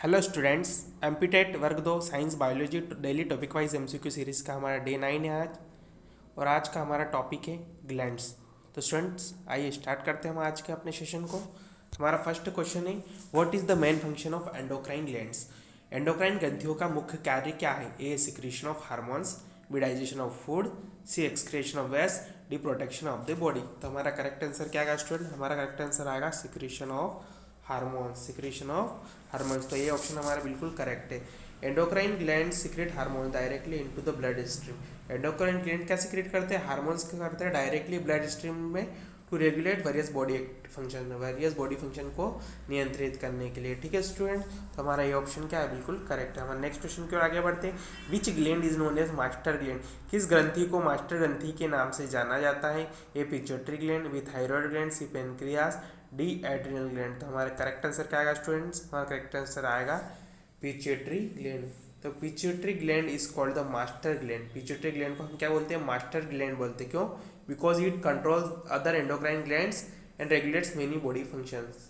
Hello students, MPTET वर्ग 2 science biology daily topic wise MCQ series का हमारा day 9 है आज। और आज का हमारा टॉपिक है ग्लैंड्स। तो स्टूडेंट्स आइए स्टार्ट करते हैं हम आज के अपने सेशन को। हमारा फर्स्ट क्वेश्चन है, what is the main function of endocrine glands. Endocrine ग्रंथियों का मुख्य कार्य क्या है? A secretion of hormones, B digestion of food, C excretion of waste, D protection of the body. तो हमारा करेक्ट आंसर क्या आएगा स्टूडेंट? हमारा करेक्ट आंसर आएगा secretion of hormones, secretion of hormones. तो ये ऑप्शन हमारा बिल्कुल करेक्ट है। Endocrine gland secrete hormone directly into the blood stream. Endocrine gland क्या सिक्रेट करते हैं? हार्मोन्स क्या करते हैं? डायरेक्टली ब्लड स्ट्रीम में to regulate various body function, various body function को नियंत्रित करने के लिए। ठीक है स्टूडेंट, तो हमारा ये ऑप्शन क्या है? बिल्कुल करेक्ट है। हमारे नेक्स्ट क्वेश्चन की ओर आगे बढ़ते हैं। Which gland is known as master gland. किस ग्रंथि को मास्टर ग्रंथि के नाम से जाना जाता है? A pituitary gland, B thyroid gland, C pancreas, D adrenal gland. तो हमारा करेक्ट आंसर क्या आएगा स्टूडेंट्स? हमारा करेक्ट आंसर आएगा पिट्यूटरी ग्लैंड। तो pituitary gland is called the master gland. Pituitary gland को हम क्या बोलते हैं? मास्टर ग्लैंड बोलते हैं। क्यों? Because it controls other endocrine glands and regulates many body functions.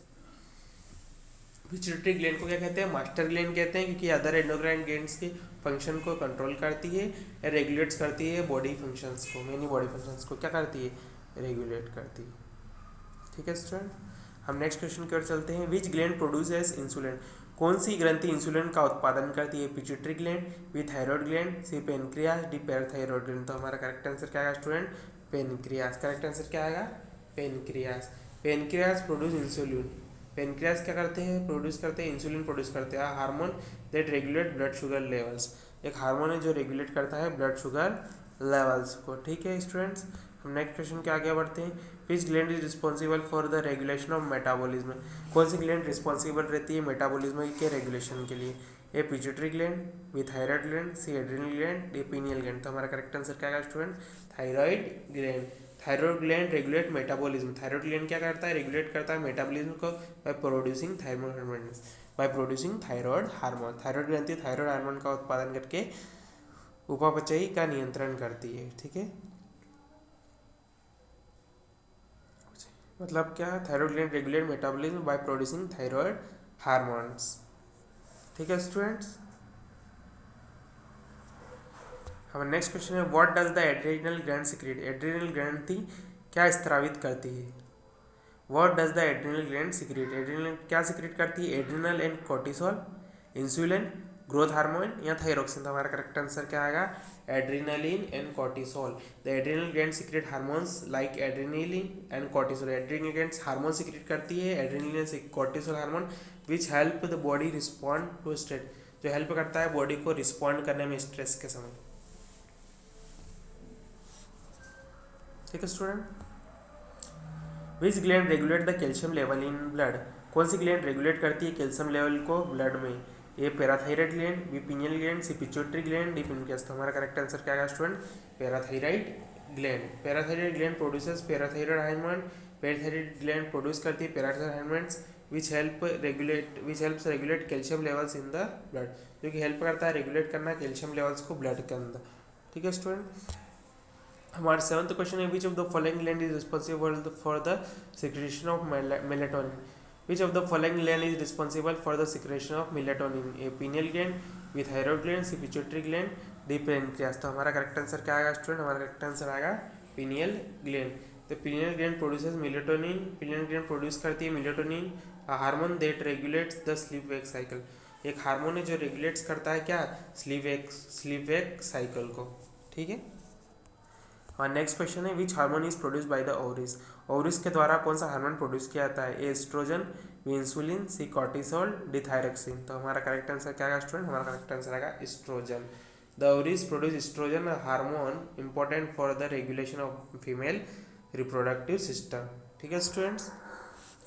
Pituitary gland को क्या कहते हैं? मास्टर ग्लैंड कहते हैं, क्योंकि अदर एंडोक्राइन ग्लैंड्स के फंक्शन को कंट्रोल करती है, रेगुलेट्स करती है बॉडी फंक्शंस को, मेनी बॉडी फंक्शंस को क्या करती है? रेगुलेट करती है। ठीक है स्टूडेंट, हम नेक्स्ट क्वेश्चन की ओर चलते हैं। Which gland produces insulin. कौन सी ग्रंथि इंसुलिन का उत्पादन करती है? Pituitary gland, B thyroid gland, C pancreas, D parathyroid gland. तो हमारा करेक्ट आंसर क्या आएगा स्टूडेंट? पेनक्रियास। करेक्ट आंसर क्या आएगा? Pancreas. Pancreas produce insulin. Pancreas क्या करते हैं? प्रोड्यूस करते हैं इंसुलिन, प्रोड्यूस करते हैं hormone that regulate blood sugar levels. एक हार्मोन है जो रेगुलेट करता है ब्लड शुगर लेवल्स को। ठीक है स्टूडेंट्स, हम नेक्स्ट क्वेश्चन के आगे बढ़ते हैं। Which gland is responsible for the regulation of metabolism. कौन सी ग्लैंड रिस्पॉन्सिबल रहती है मेटाबॉलिज्म के रेगुलेशन के लिए? A pituitary gland, B thyroid gland, C adrenal gland, D pineal gland. तो हमारा करेक्ट आंसर क्या है student? Thyroid gland. Thyroid gland regulate metabolism. Thyroid gland क्या करता है? रेगुलेट करता है मेटाबॉलिज्म को by producing thyroid hormone, by producing thyroid hormone. Thyroid ग्रंथि थायराइड हार्मोन का उत्पादन करके उपापचयी का नियंत्रण करती है। ठीक है, मतलब क्या? Thyroid gland regulate metabolism bye producing thyroid hormones. ठीक है स्टूडेंट्स, हमारा नेक्स्ट क्वेश्चन है, what does the adrenal gland secret. Adrenal ग्रंथि क्या स्त्रावित करती है? What does the adrenal gland secret. Adrenal क्या सीक्रेट करती है? Adrenal and cortisol, insulin, growth hormone या थायरोक्सिन। तो हमारा करेक्ट आंसर क्या आएगा? Adrenaline and cortisol. The adrenal gland secret hormones like adrenaline and cortisol. Adrenal gland hormone secrete करती है, adrenaline and cortisol hormone, which help the body respond to stress, जो help करता है body को respond करने में स्ट्रेस के समय। ठीक है student, which gland regulate the calcium level in blood. कौन सी ग्लैंड रेगुलेट करती है कैल्शियम लेवल को ब्लड में? A parathyroid gland, B pineal gland, C pituitary gland, D pancreas. तो हमारा करेक्ट आंसर क्या है student? Parathyroid gland. Parathyroid gland produces parathyroid hormone. Parathyroid gland produce करती है parathyroid hormones which helps regulate calcium levels in the blood, जो कि help करता है रेगुलेट करना कैल्शियम लेवल्स को ब्लड के अंदर। ठीक है स्टूडेंट, हमारा सेवंथ क्वेश्चन है, which of the following gland is responsible for the secretion of melatonin. Which of the following gland is responsible for the secretion of melatonin? A pineal gland, B thyroid gland, C pituitary gland, D pancreas. तो हमारा correct answer क्या आएगा student? हमारा correct answer आएगा pineal gland. तो pineal gland produces melatonin. Pineal gland produce करती है melatonin, hormone that regulates the sleep wake cycle. एक हार्मोन है जो रेगुलेट्स करता है क्या? स्लीप वेक साइकिल को। ठीक है, और नेक्स्ट क्वेश्चन है, which hormone is produce by the ovaries. Ovaries के द्वारा कौन सा हार्मोन प्रोड्यूस किया जाता है? A oestrogen, B insulin, C cortisol, D thyroxine. तो हमारा करेक्ट आंसर क्या आएगा स्टूडेंट? हमारा करेक्ट आंसर आएगा oestrogen. The ovaries produce oestrogen hormone important for the regulation of female reproductive system. ठीक है स्टूडेंट्स,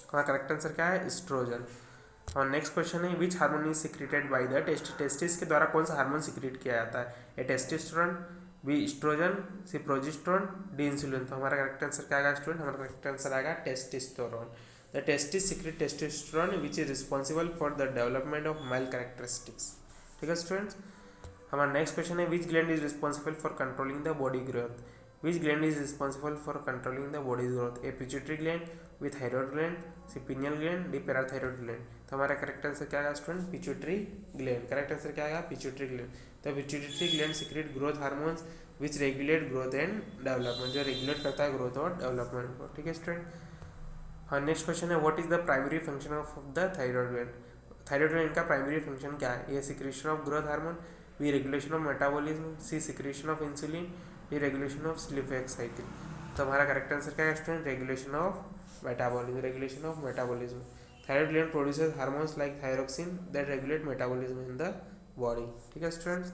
हमारा करेक्ट आंसर क्या है? एस्ट्रोजन। और नेक्स्ट क्वेश्चन है, which hormone is secreted by the testis के द्वारा कौन सा हार्मोन सिक्रेट किया जाता है? ए टेस्टोस्टेरोन, बी एस्ट्रोजन, सी प्रोजेस्टेरोन, डी इंसुलिन। तो हमारा करेक्ट आंसर क्या आएगा स्टूडेंट? हमारा करेक्ट आंसर आएगा testosterone. The testis secret testosterone which is responsible for the development of mail characteristics. ठीक है स्टूडेंट्स, हमारा नेक्स्ट क्वेश्चन है, which gland is responsible for controlling the body growth. Which gland is responsible for controlling the body's growth? A pituitary gland, B thyroid gland, C pineal gland, D parathyroid gland. तो हमारा correct answer क्या आएगा student? Pituitary gland. Correct answer क्या आएगा? Pituitary gland. The pituitary gland secrete growth hormones which regulate growth and development, जो regulate करता है growth और डेवलपमेंट को। ठीक है स्टूडेंट। हाँ, नेक्स्ट क्वेश्चन है what is the primary function of the thyroid gland? Thyroid gland का प्राइमरी फंक्शन क्या है? A secretion of growth hormone, B regulation of metabolism, C secretion of insulin, D regulation of sleep wake cycle. तो हमारा correct answer क्या है student? Regulation of metabolism. Regulation of metabolism. Thyroid gland produces hormones like thyroxine that regulate metabolism in the body. ठीक है students.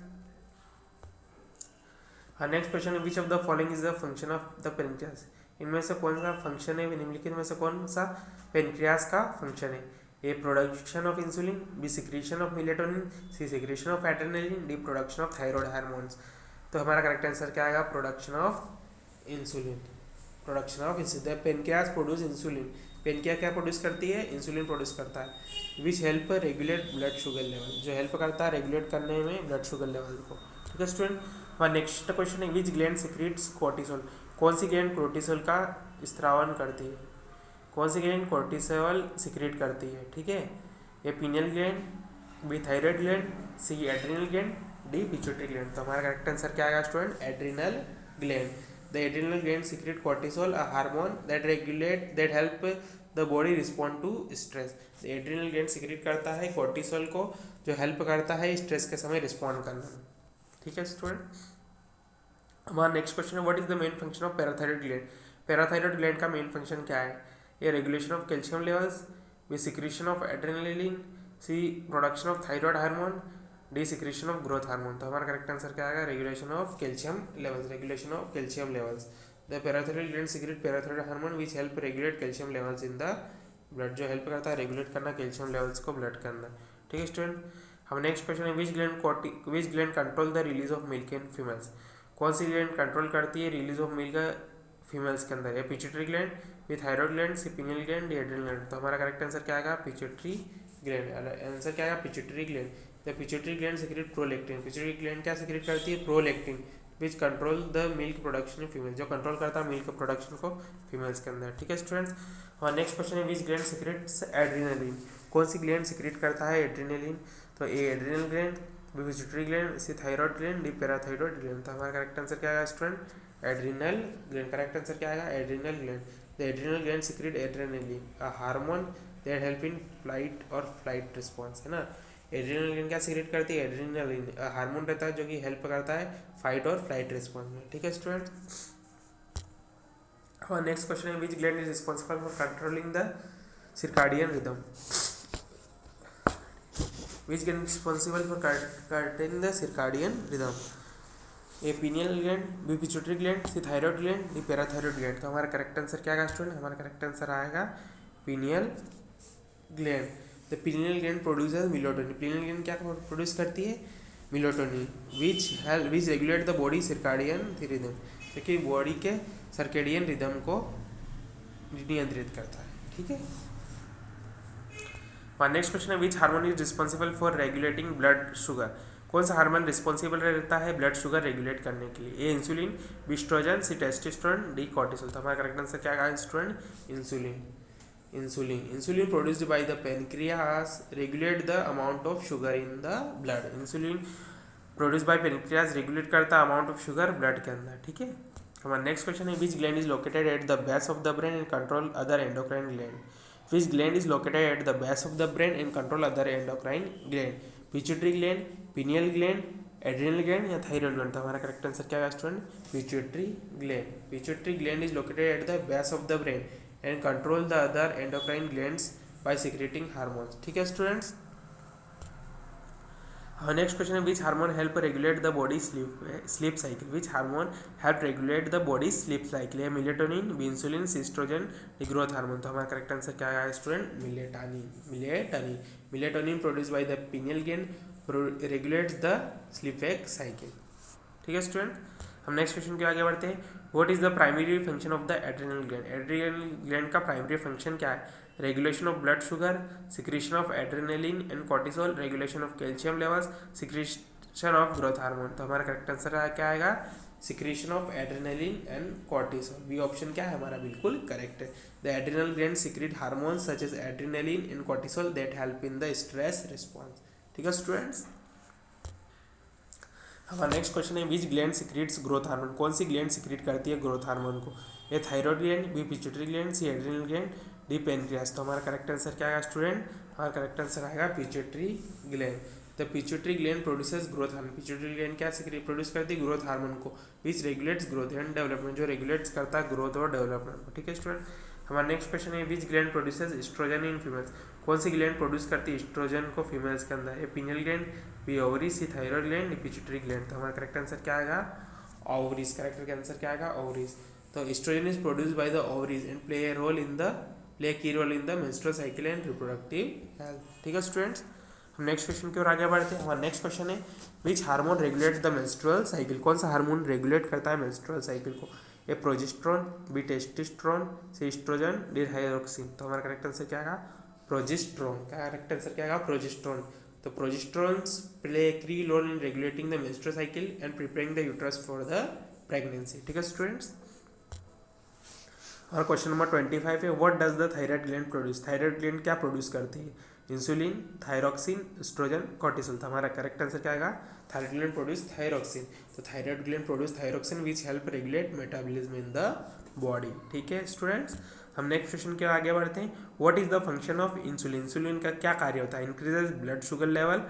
हाँ, next question है which of the following is the function of the pancreas? इनमें से कौन सा function है, निम्नलिखित में से कौन सा पेनक्रियास का फंक्शन है? A production of insulin, B secretion of melatonin, C secretion of adrenaline, D production of thyroid hormones. तो हमारा करेक्ट आंसर क्या आएगा? Production of insulin. Production of insulin. Pancreas produce insulin. Pancreas क्या produce करती है? Insulin produce करता है। Which help regulate blood sugar level, जो हेल्प करता है रेगुलेट करने में ब्लड शुगर लेवल को। ठीक है स्टूडेंट। हमारा नेक्स्ट क्वेश्चन है विच ग्लैंड सिक्रीट्स कोर्टिसोल? कौन सी ग्लैंड कोर्टिसोल का स्त्रावन करती है? कौन सी ग्लैंड कोर्टिसोल सिक्रेट करती है? ठीक है। A pineal gland, B thyroid gland, C adrenal gland, D pituitary gland. तो हमारा करेक्ट आंसर क्या आएगा student? Adrenal gland. The adrenal gland secrete cortisol, a hormone that help the body respond to stress. The adrenal gland secrete करता है cortisol को, जो help करता है स्ट्रेस के समय रिस्पॉन्ड करने में। ठीक है स्टूडेंट। हमारा नेक्स्ट क्वेश्चन है what is the main function of parathyroid gland? Parathyroid gland का मेन फंक्शन क्या है? A regulation of calcium levels, B secretion of adrenaline, C production of thyroid hormone, D secretion of growth hormone. तो हमारा correct answer क्या आएगा? Regulation of calcium levels. Regulation of calcium levels. The parathyroid gland secrete parathyroid hormone which help regulate calcium levels in the blood, जो help करता है regulate करना calcium levels को blood के अंदर। ठीक है स्टूडेंट। हम नेक्स्ट क्वेश्चन है which gland control the release of milk in females? कौन सी ग्लैंड कंट्रोल करती है रिलीज ऑफ मिल्क फीमेल्स के अंदर? A pituitary gland, B thyroid gland, C pineal gland, D adrenal gland. तो हमारा करेक्ट आंसर क्या आएगा? Pituitary gland. आंसर क्या आएगा? Pituitary gland. The pituitary gland secrete prolactin. Pituitary gland क्या सिक्रेट करती है? Prolactin which control the milk production in female, जो कंट्रोल करता है मिल्क प्रोडक्शन को फीमेल्स के अंदर। ठीक है स्टूडेंट्स। हमारा नेक्स्ट क्वेश्चन है विच ग्लैंड सिक्रेट्स एड्रेनलिन? कौन सी ग्लैंड सिक्रेट करता है एड्रेनलिन? तो A adrenal gland, B pituitary gland, C thyroid gland, D parathyroid gland. तो हमारा करेक्ट आंसर क्या आएगा student? Adrenal gland. Correct answer क्या आएगा? Adrenal gland. The adrenal gland secrete adrenaline, a hormone that help in flight और flight response, है ना। Adrenal gland क्या सिक्रेट करती है? एड्रेनलिन हार्मोन रहता है जो कि हेल्प करता है फाइट और फ्लाइट रिस्पॉन्स में। ठीक है स्टूडेंट। हमारा नेक्स्ट क्वेश्चन है which gland is responsible for controlling the circadian rhythm? Which gland responsible for controlling the circadian rhythm? A pineal gland, B pituitary gland, C thyroid gland, D parathyroid gland. तो हमारा correct answer क्या आएगा student? हमारा correct answer आएगा pineal gland. The pineal gland produces melatonin. Pineal gland क्या produce करती है? Melatonin which regulate the body circadian rhythm, क्योंकि बॉडी के सर्केडियन रिदम को नियंत्रित करता है। ठीक है। नेक्स्ट क्वेश्चन है which hormone is responsible for regulating blood sugar? कौन सा हार्मोन रिस्पॉन्सिबल रहता है ब्लड शुगर रेगुलेट करने के लिए? ए इंसुलिन, बी एस्ट्रोजन, सी टेस्टोस्टेरोन, डी कोर्टिसोल। तो हमारा करेक्ट आंसर क्या आएगा student? Insulin. Insulin produced by the pancreas regulate the amount of sugar in the blood. Insulin produce by pancreas regulate करता है amount of sugar blood के अंदर। ठीक है। हमारा नेक्स्ट क्वेश्चन है which gland is located at the base of the brain and control other endocrine gland? Which gland is located at the base of the brain and control other endocrine gland? Pituitary gland, pineal gland, adrenal gland या thyroid gland? तो हमारा correct answer क्या है student? Pituitary gland. Pituitary gland is located at the base of the brain and control the other endocrine glands by secreting hormones. ठीक है students. Next question है which hormone help regulate the body sleep cycle? Which hormone help regulate the body sleep cycle? है melatonin, B insulin, C oestrogen, D growth hormone. तो हमारा correct answer क्या है student? Melatonin. Melatonin produce by the pineal gland regulates the sleep wake cycle. ठीक है student. हम next question के आगे बढ़ते हैं। What is the primary function of the adrenal gland? Adrenal gland का प्राइमरी फंक्शन क्या है? Regulation of blood sugar, secretion of adrenaline and cortisol, regulation of calcium levels, secretion of growth hormone. तो हमारा correct answer क्या आएगा? Secretion of adrenaline and cortisol. B option क्या है हमारा, बिल्कुल करेक्ट है। The adrenal gland secrete hormones such as adrenaline and cortisol that help in the stress response. ठीक है स्टूडेंट्स। हमारा नेक्स्ट क्वेश्चन है which gland secretes growth hormone. कौन सी ग्लैंड सिक्रीट करती है ग्रोथ हार्मोन को। A thyroid gland, B pituitary gland, C adrenal gland, D pancreas. तो हमारा करेक्ट आंसर क्या आएगा स्टूडेंट, हमारा करेक्ट आंसर आएगा pituitary gland. The pituitary gland produces growth hormone. Pituitary gland क्या प्रोड्यूस करती है, ग्रोथ हार्मोन को, which regulates growth and development, जो रेगुलेट्स करता है ग्रोथ और डेवलपमेंट को। ठीक है स्टूडेंट। हमारा नेक्स्ट क्वेश्चन है which gland produces oestrogen in females. कौन सी ग्लैंड प्रोड्यूस करती है एस्ट्रोजन को फीमेल्स के अंदर। A pineal gland, B ovary, C thyroid gland, D pituitary gland. तो हमारा करेक्ट आंसर क्या आएगा, ओवरीज। करेक्ट आंसर क्या आएगा, ओवरीज। तो estrogen is produced by the ovaries and play key role in the menstrual cycle and reproductive health. ठीक है students. हम नेक्स्ट क्वेश्चन की ओर आगे बढ़ते हैं। हमारा नेक्स्ट क्वेश्चन है which hormone regulate the menstrual cycle. कौन सा हार्मोन रेगुलेट करता है मेंस्ट्रुअल साइकिल को। ए प्रोजेस्टेरोन, बी टेस्टोस्टेरोन, सी एस्ट्रोजन, डी थायरोक्सिन। तो हमारा करेक्ट आंसर क्या आएगा, प्रोजेस्टेरोन। क्या करेक्ट आंसर क्या आएगा, प्रोजेस्टेरोन। तो प्रोजेस्टेरोन्स play a key role in regulating the menstrual cycle and preparing the uterus for the pregnancy. ठीक है स्टूडेंट्स। और क्वेश्चन नंबर 25 है what does the thyroid gland produce. Thyroid gland क्या produce करती है, इंसुलिन, थायरोक्सिन, एस्ट्रोजन, कॉर्टिसोल। तो हमारा correct answer क्या आएगा, थायराइड ग्लैंड प्रोड्यूस थायरोक्सिन। तो thyroid gland produce thyroxine which help regulate metabolism in the body. ठीक है स्टूडेंट्स। हम नेक्स्ट क्वेश्चन के आगे बढ़ते हैं what is the function of insulin. Insulin का क्या कार्य होता है, increases blood sugar level,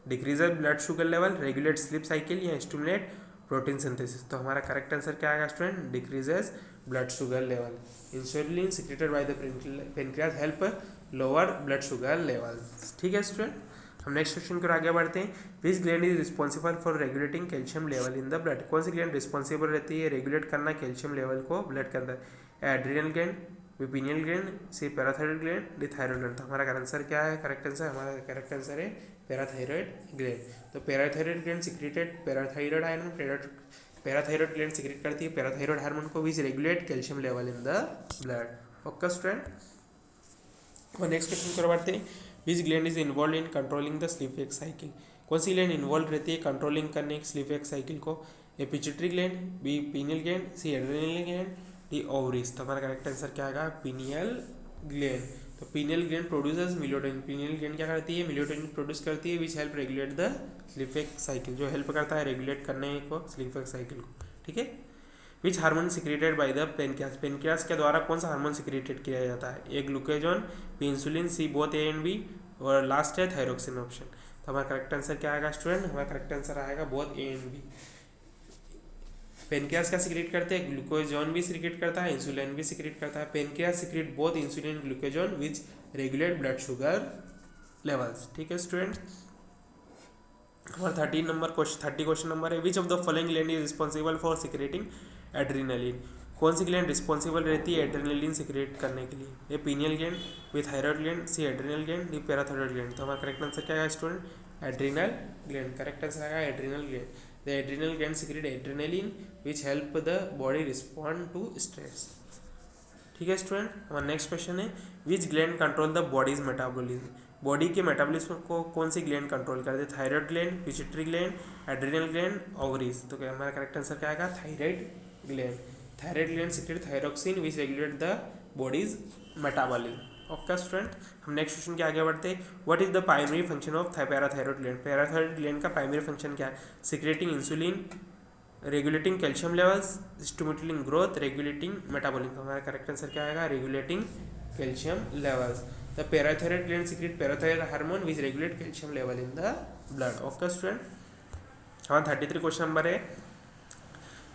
decreases blood sugar level, regulate sleep cycle या स्टिमुलेट प्रोटीन सिंथेसिस। तो हमारा करेक्ट आंसर क्या आएगा student, decreases blood sugar level. Insulin secreted by the pancreas help lower blood sugar levels. ठीक है student. हम next question की ओर आगे बढ़ते हैं which gland is responsible for regulating calcium level in the blood. कौन सी ग्लैंड रिस्पॉन्सिबल रहती है रेगुलेट करना कैल्शियम लेवल को ब्लड के अंदर। Adrenal gland, B pineal gland, C parathyroid gland, D thyroid gland. तो हमारा आंसर क्या है, करेक्ट आंसर हमारा करेक्ट आंसर है पैराथायरॉयड ग्लैंड। तो parathyroid gland secreted parathyroid hormone, parathyroid gland secrete करती है पैराथायरॉयड हार्मोन को which regulate calcium level in the blood. Okay student. और नेक्स्ट क्वेश्चन की बढ़ते हैं which gland is involve in controlling the sleep wake cycle. कौन सी gland involve रहती है कंट्रोलिंग करने स्लीप वेक साइकिल को। A pituitary gland, B pineal gland, C adrenal gland, D ovaries. तो हमारा करेक्ट आंसर क्या आएगा, पिनियल ग्लैंड। तो pineal gland produces melatonin. Pineal gland क्या करती है, मेलाटोनिन प्रोड्यूस करती है which help regulate the sleep wake cycle, जो हेल्प करता है रेगुलेट करने को स्लीप वेक साइकिल को। ठीक है। Which hormone secreted by the pancreas. Pancreas के द्वारा कौन सा हार्मोन सिक्रेटेड किया जाता है, A glucagon, B insulin, C both A and B, और लास्ट है थायरोक्सिन ऑप्शन। तो हमारा करेक्ट आंसर क्या आएगा स्टूडेंट, हमारा करेक्ट आंसर आएगा both A and B. Pancreas क्या सिक्रेट करते हैं, ग्लूकोजॉन भी सिक्रेट करता है, इंसुलिन भी सिक्रेट करता है। Pancreas secrete both insulin glucagon which regulate blood sugar levels. ठीक है स्टूडेंट। हमारा 30 क्वेश्चन नंबर है which of the following gland is responsible for secreting adrenaline. कौन सी ग्लैंड रिस्पॉन्सिबल रहती है एड्रीनलिन सिक्रेट करने के लिए। ये pineal gland, B thyroid gland, C adrenal gland, D parathyroid gland. तो हमारा करेक्ट आंसर क्या है student, adrenal gland. Correct answer आएगा adrenal gland. The adrenal gland secrete adrenaline which help the body respond to stress. ठीक है student. हमारा next question है which gland control the body's metabolism. Body के metabolism को कौन सी ग्लैंड कंट्रोल करते हैं, thyroid gland, pituitary gland, adrenal gland, ovaries. तो क्या हमारा करेक्ट आंसर क्या आएगा, thyroid gland. Thyroid gland secrete thyroxine which regulate the body's metabolism. Okay student. हम नेक्स्ट क्वेश्चन के आगे बढ़ते हैं what is the primary function of parathyroid gland. Parathyroid gland का प्राइमरी फंक्शन क्या है, secreting insulin, regulating calcium levels, stimulating growth, regulating metabolism. हमारा correct answer क्या आएगा, regulating calcium levels. The parathyroid gland secrete parathyroid hormone which regulate calcium level in the blood. Okay student. हाँ 33 question number है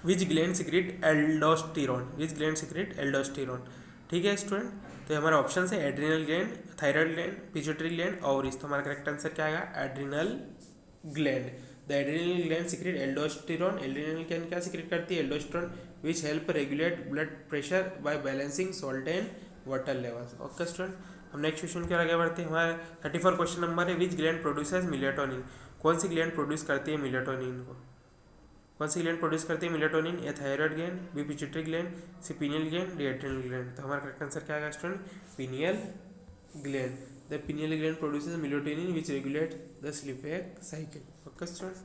which gland secrete aldosterone. Which gland secrete aldosterone. ठीक है student. तो हमारा option है adrenal gland, thyroid gland, pituitary gland, ovaries. तो हमारा correct answer क्या आएगा, adrenal gland. The adrenal gland secrete aldosterone. Adrenal gland क्या सिक्रेट करती है, aldosterone which help regulate blood pressure by balancing salt and water levels. Okay student. हम next question के आगे बढ़ते हैं। हमारा 34 क्वेश्चन नंबर है विच ग्लैंड प्रोड्यूसेस मेलाटोनिन। कौन सी ग्लैंड प्रोड्यूस करती है मेलाटोनिन को। कौन सी ग्लैंड प्रोड्यूस करती है melatonin, A thyroid gland, B pituitary gland, C pineal gland, D adrenal gland. तो हमारा करेक्ट आंसर क्या आएगा student, pineal gland. The pineal gland produces melatonin which regulates the sleep wake cycle. Okay students.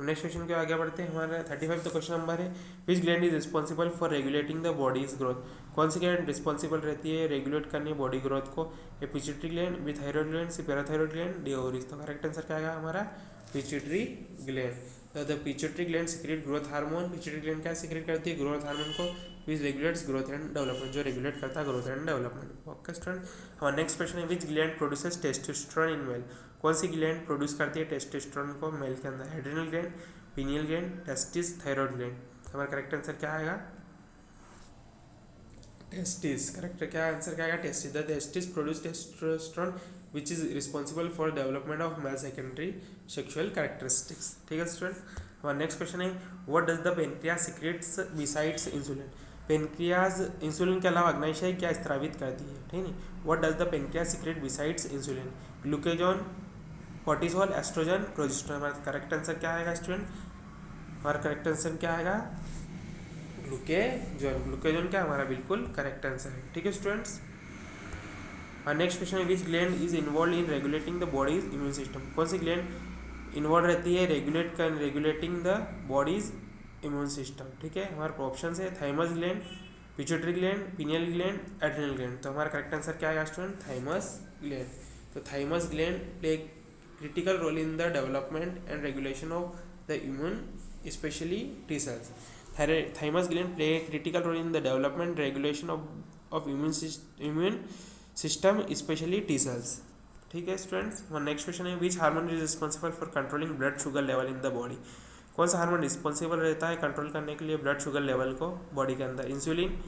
Next question के आगे बढ़ते हैं। हमारा 35 तो क्वेश्चन नंबर है, which gland is responsible for regulating the body's growth. कौन सी ग्लैंड रिस्पॉन्सिबल रहती है रेगुलेट करनी है बॉडी ग्रोथ को? A pituitary gland, B thyroid gland, C parathyroid gland, D ovaries. तो करेक्ट आंसर क्या आएगा हमारा? Pituitary gland. तो the pituitary gland secrete growth hormone. Pituitary gland क्या सीक्रेट करती है? ग्रोथ हार्मोन को, which regulates growth and development, जो रेगुलेट करता है growth and development. Okay student, हमारा नेक्स्ट क्वेश्चन है, which gland produces testosterone in male. कौन सी ग्लैंड प्रोड्यूस करती है टेस्टोस्टेरोन को मेल के अंदर? Adrenal gland, pineal gland, testis, thyroid gland. हमारा करेक्ट आंसर क्या आएगा? टेस्टिस। करेक्ट क्या आंसर क्या आएगा? Testis. The testis produce testosterone which is responsible for development of male secondary sexual characteristics. ठीक है स्टूडेंट, हमारा नेक्स्ट क्वेश्चन है, what does the pancreas secretes besides insulin. Pancreas insulin के अलावा अग्नाशय क्या स्त्रावित करती है? ठीक है, what does the pancreas secrete besides insulin? ग्लूकेजॉन, cortisol, estrogen, progesterone. हमारा करेक्ट आंसर क्या आएगा स्टूडेंट? हमारा करेक्ट आंसर क्या आएगा? ग्लूकेजॉन। ग्लूकेजॉन क्या हमारा बिल्कुल करेक्ट आंसर है। ठीक है स्टूडेंट्स, और नेक्स्ट क्वेश्चन है, which gland is involve in regulating the body's immune system. कौन सी ग्लैंड इन्वॉल्व रहती है regulating the body's immune system? ठीक है, हमारे ऑप्शन है thymus gland, pituitary gland, pineal gland, adrenal gland. तो हमारा करेक्ट आंसर क्या आएगा स्टूडेंट? Thymus gland. तो thymus gland play critical role in the development and regulation of the immune, especially T cells. Thymus gland play a critical role in the development and regulation of immune system, especially T cells. ठीक है students, हमारा next question है, which hormone is responsible for controlling blood sugar level in the body. कौन सा hormone responsible रहता है control करने के लिए ब्लड शुगर लेवल को बॉडी के अंदर? Insulin,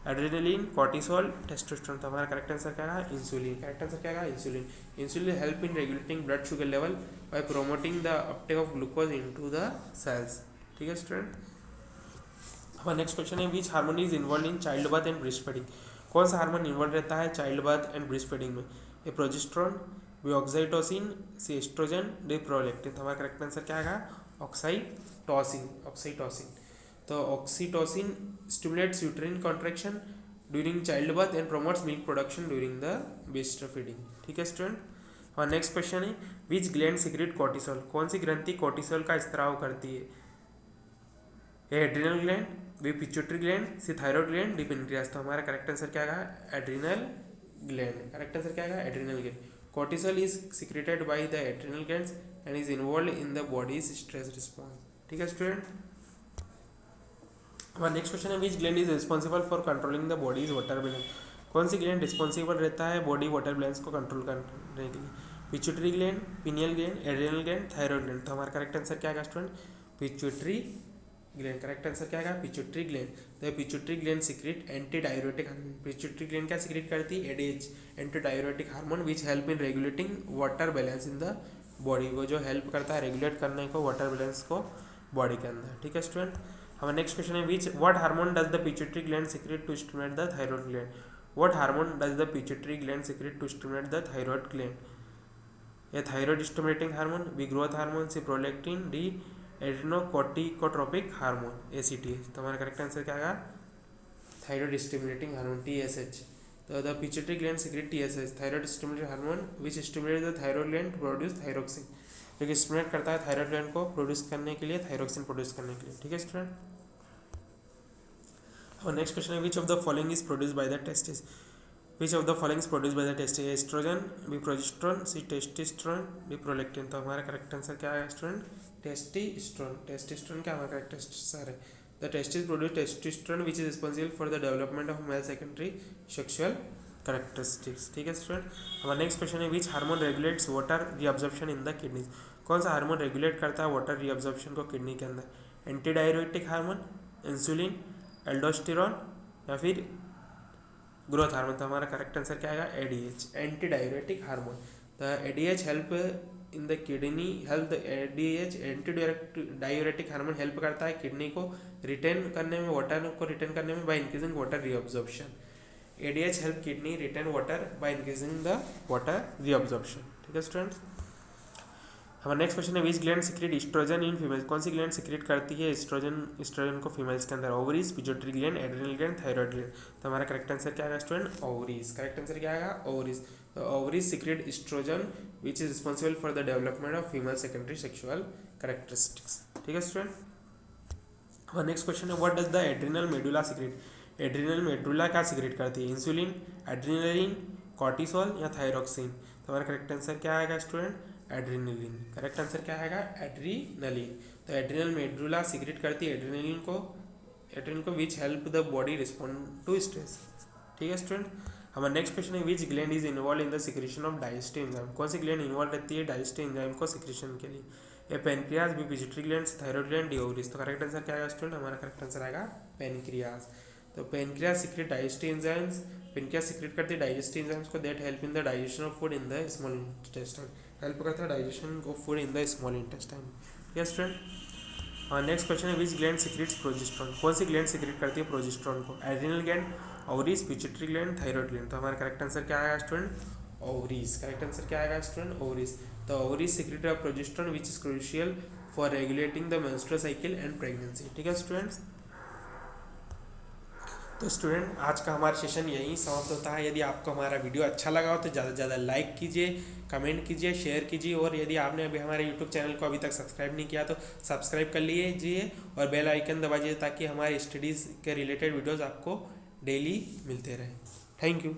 adrenaline, cortisol, testosterone. तो हमारा करेक्ट आंसर क्या है? इंसुलिन। करेक्ट आंसर क्या है? Insulin. Insulin help in regulating blood sugar level by promoting the uptake of glucose into the cells. ठीक है स्टूडेंट, हमारा नेक्स्ट क्वेश्चन है, which hormone is involve in childbirth and breastfeeding. कौन सा hormone involve रहता है childbirth and breastfeeding में? A progesterone, B oxytocin, C oestrogen, D prolactin. तो हमारा करेक्ट आंसर क्या आएगा? ऑक्साइटोसिन। ऑक्साइटोसिन। तो oxytocin stimulates uterine contraction during child birth and promotes milk production during the breast feeding. ठीक है student, और next question है, विच ग्लैंड सीक्रेट कॉर्टिसोल। कौन सी ग्रंथि कॉर्टिसोल का स्त्राव करती है? A adrenal gland, B pituitary gland, C thyroid gland, D pancreas. तो हमारा करेक्ट आंसर क्या आएगा? Adrenal gland. करेक्ट आंसर क्या आएगा? Adrenal gland. Cortisol is secreted by the adrenal glands and is involve in the bodies stress response. ठीक है student, हमारा next question है, which gland is responsible for controlling the bodies water balance. कौन सी gland responsible रहता है body water balance को control करने के लिए? Pituitary gland, pineal gland, adrenal gland, thyroid gland. तो हमारा करेक्ट आंसर क्या आएगा student? Pituitary gland. Correct answer क्या आएगा? Pituitary gland. तो pituitary gland secrete anti diuretic hormone. Pituitary gland क्या सीक्रेट करती है? ADH, anti diuretic hormone, which help in regulating water balance in the body. वो जो हेल्प करता है रेगुलेट करने को वाटर बैलेंस को बॉडी के अंदर। ठीक है स्टूडेंट, हमारा नेक्स्ट क्वेश्चन है, which what hormone does the pituitary gland secrete to stimulate the thyroid gland. What hormone does the pituitary gland secrete to stimulate the thyroid gland? A thyroid stimulating hormone, B growth hormone, C prolactin, D adrenocorticotropic hormone, ACTH. तो हमारा correct answer क्या आएगा? Thyroid stimulating hormone, TSH. तो the pituitary gland secrete TSH, thyroid stimulating hormone, which stimulate the thyroid gland to produce thyroxine, जो कि stimulate करता है thyroid gland को प्रोड्यूस करने के लिए, थायरोक्सिन प्रोड्यूस करने के लिए। ठीक है स्टूडेंट, और नेक्स्ट क्वेश्चन है, which of the following is produce by the testis. Which of the following is produce by the testis? Estrogen, B progesterone, C testosterone, D prolactin. तो हमारा करेक्ट आंसर क्या है स्टूडेंट? टेस्टोस्टेरोन। टेस्टोस्टेरोन क्या हमारा correct answer है? The testis produce testosterone which is responsible for the development of male secondary sexual characteristics. ठीक है student, हमारा नेक्स्ट क्वेश्चन है, which hormone regulates water reabsorption in the kidneys. कौन सा hormone regulate करता है वाटर रीअब्जॉर्प्शन को किडनी के अंदर? Anti diuretic hormone, insulin, aldosterone, या फिर ग्रोथ हार्मोन। तो हमारा करेक्ट आंसर क्या आएगा? ADH, anti diuretic hormone. The ADH help in the kidney help ADH anti diuretic hormone help करता है किडनी को रिटेन करने में, वाटर को रिटेन करने में, by increasing water reabsorption. ADH help kidney retain water by increasing the water reabsorption. ठीक है स्टूडेंट्स, हमारा नेक्स्ट क्वेश्चन है, which gland secrete estrogen in females. कौन सी ग्लैंड सीक्रेट करती है एस्ट्रोजन को फीमेल्स के अंदर? Ovaries, pituitary gland, adrenal gland, thyroid gland. तो हमारा करेक्ट आंसर क्या आएगा स्टूडेंट? ओवरीज। करेक्ट आंसर क्या आएगा? Ovaries. The ovaries secrete estrogen which is responsible for the development of female secondary sexual characteristics. ठीक है स्टूडेंट। और नेक्स्ट क्वेश्चन है what does the adrenal medulla secret. Adrenal medulla क्या secrete करती है, insulin, adrenaline, cortisol या thyroxine. तो हमारा करेक्ट आंसर क्या आएगा स्टूडेंट, एड्रिनलिन। करेक्ट आंसर क्या आएगा, एड्रिनलिन। तो एड्रिनल मेडुला सीक्रेट करती है एड्रिनलिन को which help the body respond to stress. ठीक है स्टूडेंट। हमारा नेक्स्ट क्वेश्चन है which gland is involve in the secretion of digestive enzyme. कौन सी ग्लैंड इन्वॉल्व रहती है डाइजेस्टिव एंजाइम को सिक्रेशन के लिए, A pancreas, B pituitary gland, thyroid gland, D ovaries. तो करेक्ट आंसर क्या आएगा स्टूडेंट, हमारा करेक्ट आंसर आएगा पेनक्रियाज। तो pancreas secrete digestive enzymes, pancreas secrete करती है डाइजेस्टिव एंजाइम्स को that help in the digestion of food in the small intestine. Help करता है digestion of food in the small intestine. Yes student. और next question है which gland secrets progesterone. कौन सी gland secret करती है progesterone को, adrenal gland, ovaries, pituitary gland, thyroid gland. तो हमारा करेक्ट आंसर क्या आएगा स्टूडेंट, ओवरीज। करेक्ट आंसर क्या आएगा स्टूडेंट, ओवरीज। तो ovaries secret of progesterone which is crucial for regulating the menstrual cycle and pregnancy. ठीक है स्टूडेंट्स। तो स्टूडेंट आज का हमारा सेशन यहीं समाप्त होता है। यदि आपको हमारा वीडियो अच्छा लगा हो तो ज़्यादा से ज़्यादा लाइक कीजिए, कमेंट कीजिए, शेयर कीजिए, और यदि आपने अभी हमारे यूट्यूब चैनल को अभी तक सब्सक्राइब नहीं किया तो सब्सक्राइब कर लीजिए और बेल आइकन दबाइए ताकि हमारे स्टडीज़ के रिलेटेड वीडियोज़ आपको डेली मिलते रहें। Thank you.